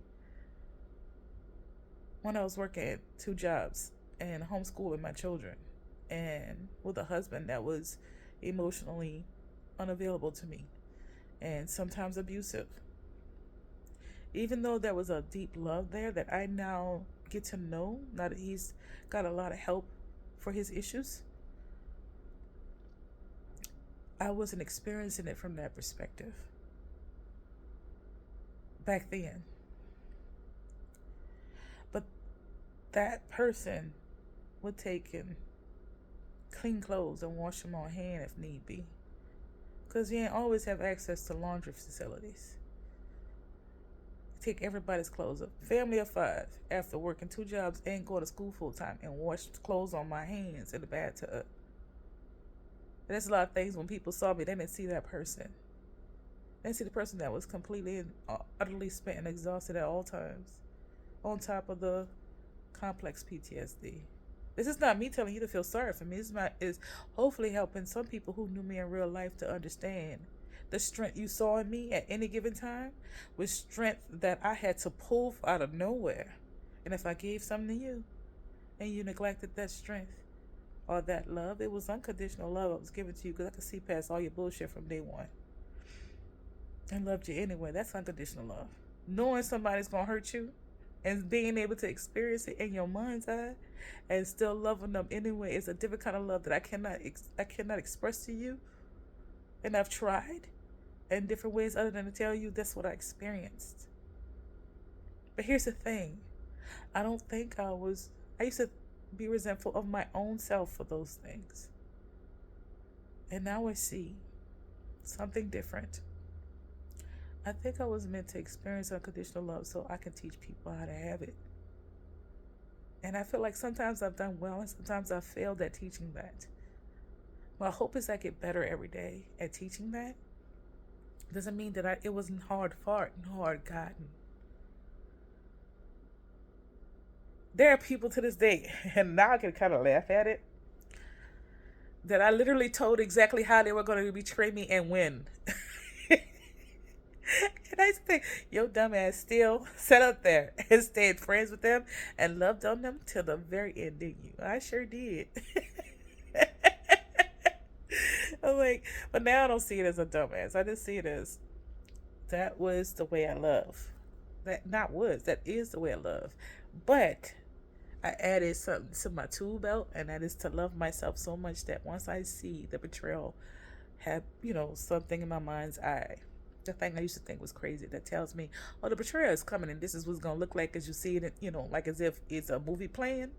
when I was working 2 jobs and homeschooling my children, and with a husband that was emotionally unavailable to me and sometimes abusive. Even though there was a deep love there that I now get to know, now that he's got a lot of help for his issues, I wasn't experiencing it from that perspective back then. But that person would take and clean clothes and wash them on hand if need be, because he ain't always have access to laundry facilities. Take everybody's clothes up. Family of 5, after working 2 jobs and go to school full time, and wash clothes on my hands in the bathtub. There's a lot of things when people saw me, they didn't see that person. They didn't see the person that was completely and utterly spent and exhausted at all times, on top of the complex PTSD. This is not me telling you to feel sorry for me. Is hopefully helping some people who knew me in real life to understand the strength you saw in me at any given time was strength that I had to pull out of nowhere. And if I gave something to you and you neglected that strength or that love, it was unconditional love I was giving to you because I could see past all your bullshit from day one and loved you anyway. That's unconditional love. Knowing somebody's going to hurt you and being able to experience it in your mind's eye and still loving them anyway is a different kind of love that I cannot express to you. And I've tried in different ways other than to tell you that's what I experienced. But here's the thing. I don't think I used to be resentful of my own self for those things. And now I see something different. I think I was meant to experience unconditional love so I can teach people how to have it. And I feel like sometimes I've done well and sometimes I've failed at teaching that. My hope is I get better every day at teaching that. It doesn't mean that it wasn't hard fought and hard gotten. There are people to this day, and now I can kind of laugh at it, that I literally told exactly how they were going to betray me and when. And I used to think, yo, dumbass still sat up there and stayed friends with them and loved on them till the very end, didn't you? I sure did. I'm like, but now I don't see it as a dumbass. I just see it as that was the way I love. That is the way I love. But I added something to my tool belt, and that is to love myself so much that once I see the betrayal have, something in my mind's eye, the thing I used to think was crazy that tells me, oh, the betrayal is coming and this is what's going to look like as you see it, like as if it's a movie playing.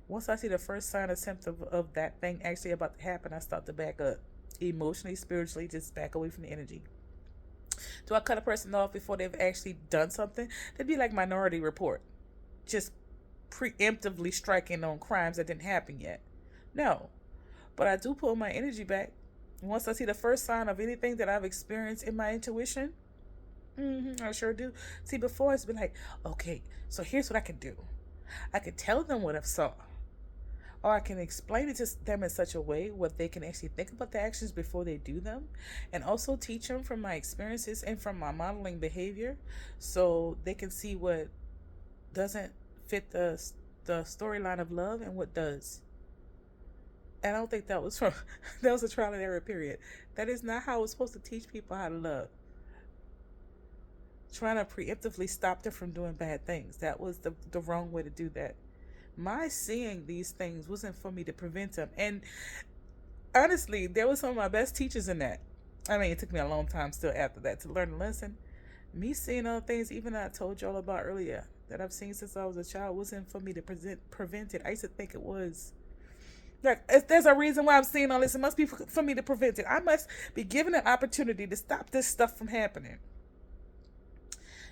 Once I see the first sign or symptom of that thing actually about to happen, I start to back up. Emotionally, spiritually, just back away from the energy. Do I cut a person off before they've actually done something? That'd be like Minority Report. Just preemptively striking on crimes that didn't happen yet. No. But I do pull my energy back. Once I see the first sign of anything that I've experienced in my intuition, I sure do. See, before it's been like, okay, so here's what I can do. I can tell them what I saw. Or I can explain it to them in such a way where they can actually think about the actions before they do them. And also teach them from my experiences and from my modeling behavior so they can see what doesn't fit the storyline of love and what does. And I don't think that was that was a trial and error period. That is not how I was supposed to teach people how to love. Trying to preemptively stop them from doing bad things. That was the wrong way to do that. My seeing these things wasn't for me to prevent them. And honestly, there was some of my best teachers in that. I mean, it took me a long time still after that to learn the lesson. Me seeing other things, even that I told y'all about earlier, that I've seen since I was a child, wasn't for me to prevent it. I used to think it was. Like, if there's a reason why I'm seeing all this, it must be for me to prevent it. I must be given an opportunity to stop this stuff from happening.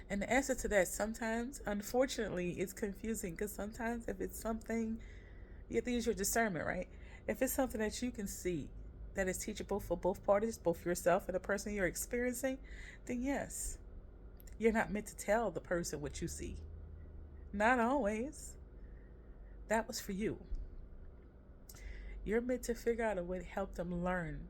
And the answer to that sometimes, unfortunately, is confusing because sometimes if it's something, you have to use your discernment, right? If it's something that you can see that is teachable for both parties, both yourself and the person you're experiencing, then yes, you're not meant to tell the person what you see. Not always. That was for you. You're meant to figure out a way to help them learn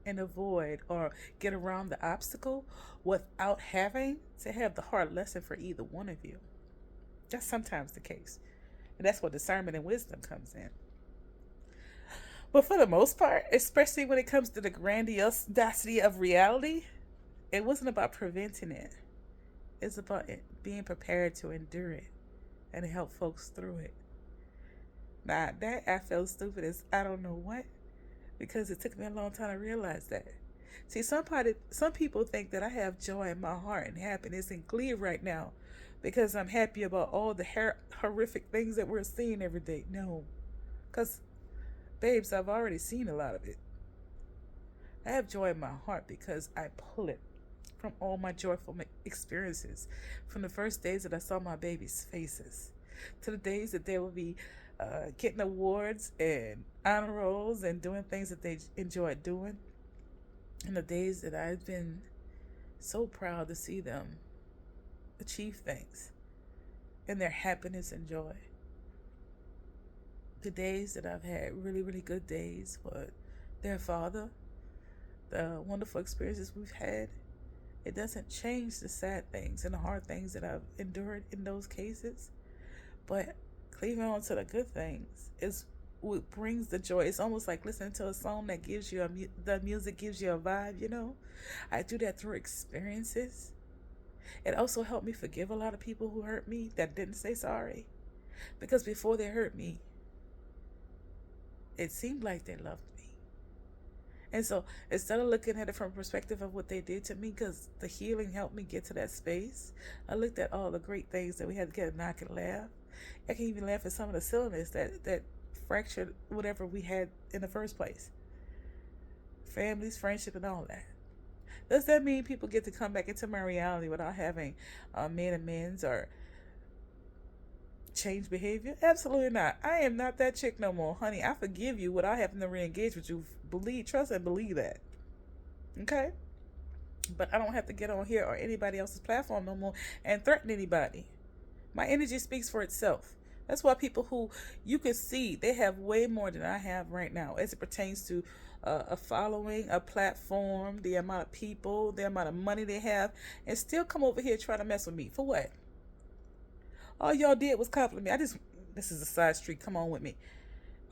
and avoid or get around the obstacle without having to have the hard lesson for either one of you. That's sometimes the case. And that's where discernment and wisdom comes in. But for the most part, especially when it comes to the grandiosity of reality, it wasn't about preventing it. It's about it being prepared to endure it and help folks through it. Now, that I felt stupid as I don't know what, because it took me a long time to realize that. See, some people think that I have joy in my heart and happiness and glee right now because I'm happy about all the horrific things that we're seeing every day. No, because, babes, I've already seen a lot of it. I have joy in my heart because I pull it from all my joyful experiences, from the first days that I saw my babies' faces to the days that they will be getting awards and honor rolls and doing things that they enjoy doing, and the days that I've been so proud to see them achieve things and their happiness and joy. The days that I've had really, really good days with their father, the wonderful experiences we've had, it doesn't change the sad things and the hard things that I've endured in those cases. But cleaving on to the good things is what brings the joy. It's almost like listening to a song that gives you the music gives you a vibe. I do that through experiences. It also helped me forgive a lot of people who hurt me that didn't say sorry. Because before they hurt me, it seemed like they loved me. And so instead of looking at it from a perspective of what they did to me, because the healing helped me get to that space, I looked at all the great things that we had together and I could laugh. I can even laugh at some of the silliness that fractured whatever we had in the first place. Families, friendship, and all that. Does that mean people get to come back into my reality without having men amends or change behavior? Absolutely not. I am not that chick no more, honey. I forgive you without having to re-engage with you. Believe, trust, and believe that. Okay? But I don't have to get on here or anybody else's platform no more and threaten anybody. My energy speaks for itself. That's why people who you can see, they have way more than I have right now as it pertains to a following, a platform, the amount of people, the amount of money they have, and still come over here trying to mess with me. For what? All y'all did was compliment me. This is a side street. Come on with me.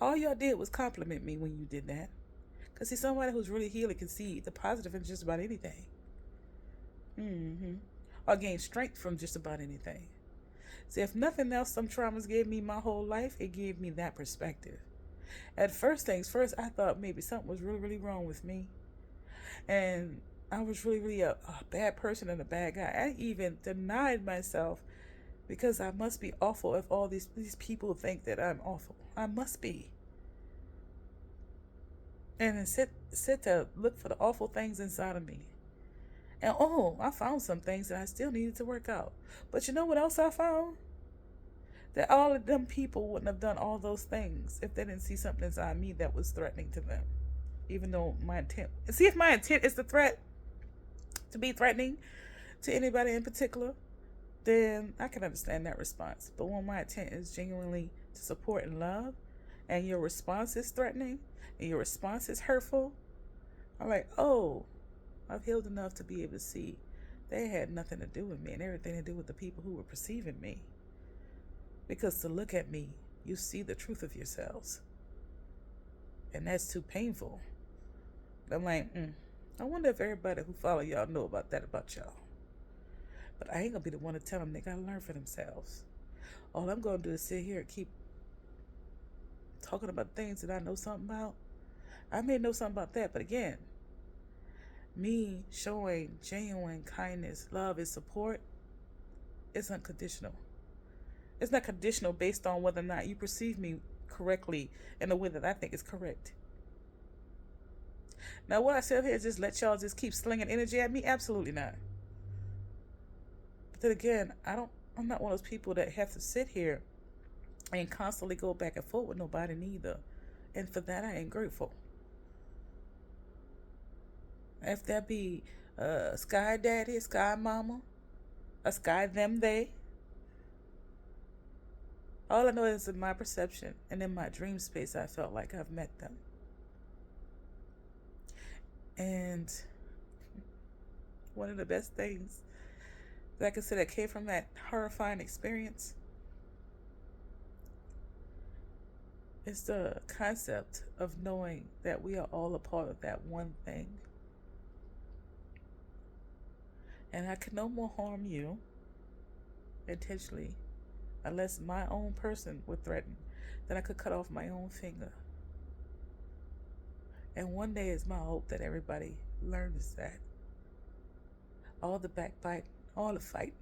All y'all did was compliment me when you did that. Because see, somebody who's really healing can see the positive in just about anything. Or gain strength from just about anything. See, if nothing else, some traumas gave me my whole life, it gave me that perspective. At first things first, I thought maybe something was really, really wrong with me. And I was really, really a bad person and a bad guy. I even denied myself because I must be awful if all these people think that I'm awful. I must be. And then sit to look for the awful things inside of me. And I found some things that I still needed to work out. But you know what else I found? That all of them people wouldn't have done all those things if they didn't see something inside me that was threatening to them. Even though my intent, see, if my intent is to be threatening to anybody in particular, then I can understand that response. But when my intent is genuinely to support and love, and your response is threatening, and your response is hurtful, I'm like, I've healed enough to be able to see they had nothing to do with me and everything to do with the people who were perceiving me. Because to look at me, you see the truth of yourselves. And that's too painful. I'm like, I wonder if everybody who follow y'all know about that about y'all. But I ain't gonna be the one to tell them they gotta learn for themselves. All I'm gonna do is sit here and keep talking about things that I know something about. I may know something about that, but again, me showing genuine kindness, love, and support is unconditional. It's not conditional based on whether or not you perceive me correctly in a way that I think is correct. Now, what I said here is just let y'all just keep slinging energy at me? Absolutely not. But then again, I'm not one of those people that have to sit here and constantly go back and forth with nobody neither. And for that, I am grateful. If that be a sky daddy, a sky mama, a sky them, they. All I know is in my perception and in my dream space, I felt like I've met them. And one of the best things that I could say that came from that horrifying experience is the concept of knowing that we are all a part of that one thing. And I can no more harm you intentionally unless my own person would threaten than I could cut off my own finger. And one day it's my hope that everybody learns that. All the backbite, all the fight,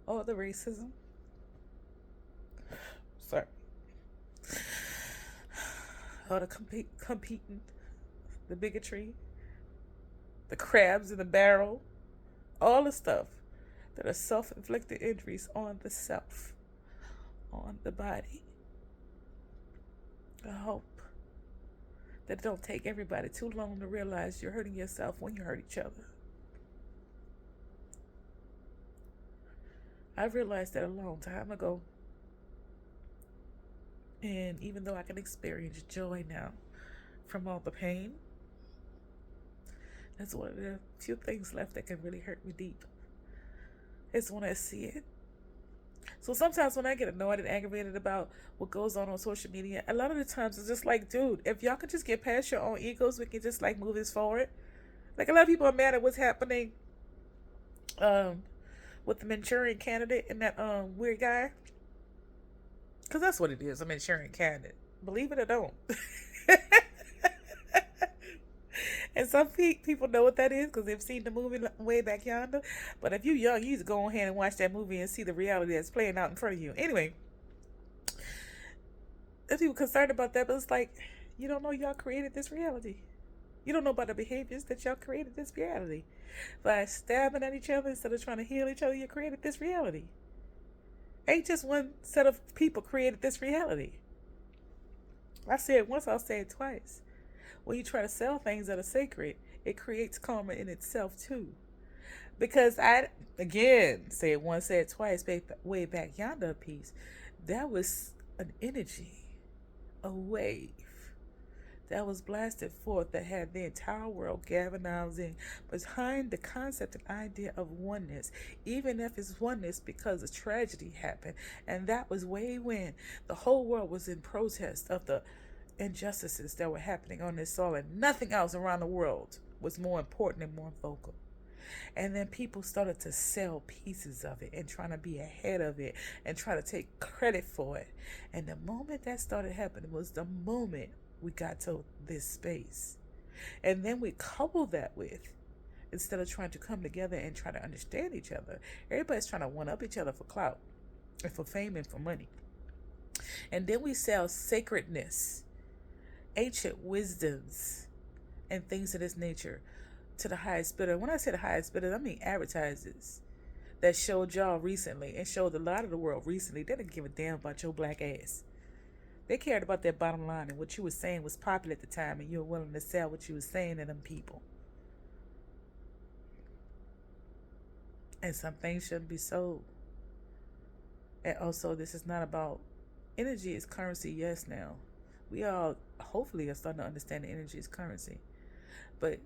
all the racism, sorry, all the competing, the bigotry, the crabs in the barrel, all the stuff that are self-inflicted injuries on the self, on the body. I hope that it don't take everybody too long to realize you're hurting yourself when you hurt each other. I realized that a long time ago. And even though I can experience joy now from all the pain, that's one of the few things left that can really hurt me deep. It's when I see it. So sometimes when I get annoyed and aggravated about what goes on social media, a lot of the times it's just like, dude, if y'all could just get past your own egos, we can just like move this forward. Like a lot of people are mad at what's happening with the Manchurian candidate and that weird guy. Because that's what it is, a Manchurian candidate. Believe it or don't. And some people know what that is because they've seen the movie way back yonder. But if you're young, you just go ahead and watch that movie and see the reality that's playing out in front of you. Anyway, if people concerned about that, but it's like, you don't know y'all created this reality. You don't know about the behaviors that y'all created this reality. By stabbing at each other instead of trying to heal each other, you created this reality. Ain't just one set of people created this reality. I said it once, I'll say it twice. When you try to sell things that are sacred, it creates karma in itself too. Because I, again, say it once, say it twice, way back yonder piece, that was an energy, a wave that was blasted forth that had the entire world galvanizing behind the concept and idea of oneness, even if it's oneness because a tragedy happened. And that was way when the whole world was in protest of the injustices that were happening on this soil, and nothing else around the world was more important and more vocal. And then people started to sell pieces of it and trying to be ahead of it and try to take credit for it. And the moment that started happening was the moment we got to this space. And then we couple that with, instead of trying to come together and try to understand each other, everybody's trying to one up each other for clout and for fame and for money. And then we sell sacredness, ancient wisdoms, and things of this nature to the highest bidder. When I say the highest bidder, I mean advertisers that showed y'all recently and showed a lot of the world recently. They didn't give a damn about your black ass. They cared about their bottom line and what you were saying was popular at the time, and you were willing to sell what you were saying to them people. And some things shouldn't be sold. And also, this is not about energy is currency. Yes, now we all hopefully are starting to understand the energy is currency, but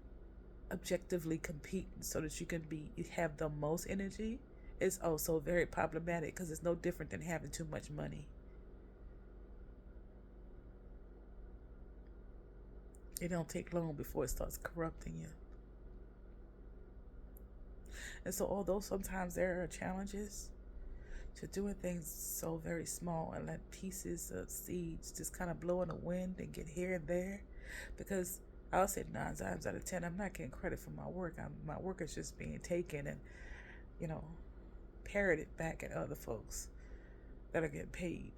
objectively competing so that you can have the most energy is also very problematic because it's no different than having too much money. It don't take long before it starts corrupting you. And so although sometimes there are challenges to doing things so very small and let pieces of seeds just kind of blow in the wind and get here and there, because I'll say 9 times out of 10 I'm not getting credit for my work. My work is just being taken and parroted back at other folks that are getting paid.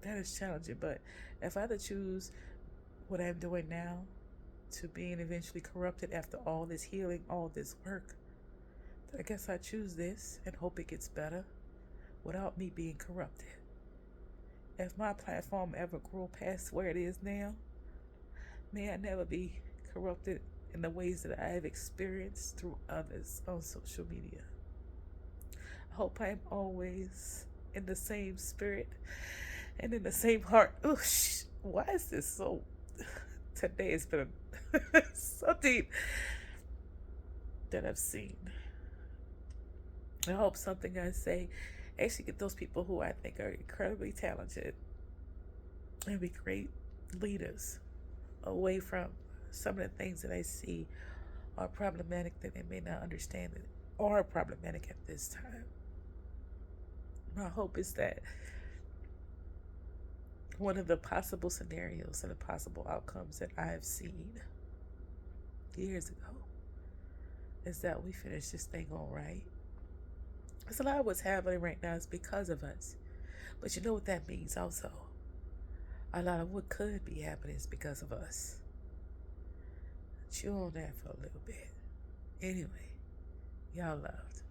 That is challenging, but if I had to choose what I'm doing now to being eventually corrupted after all this healing, all this work, I guess I choose this and hope it gets better without me being corrupted. If my platform ever grow past where it is now, may I never be corrupted in the ways that I have experienced through others on social media. I hope I'm always in the same spirit and in the same heart. Oh, why is this so Today has been so deep that I've seen. I hope something I say actually get those people who I think are incredibly talented and be great leaders away from some of the things that I see are problematic that they may not understand that are problematic at this time. My hope is that one of the possible scenarios and the possible outcomes that I have seen years ago is that we finish this thing all right. Because a lot of what's happening right now is because of us. But you know what that means also? A lot of what could be happening is because of us. Chew on that for a little bit. Anyway, y'all loved.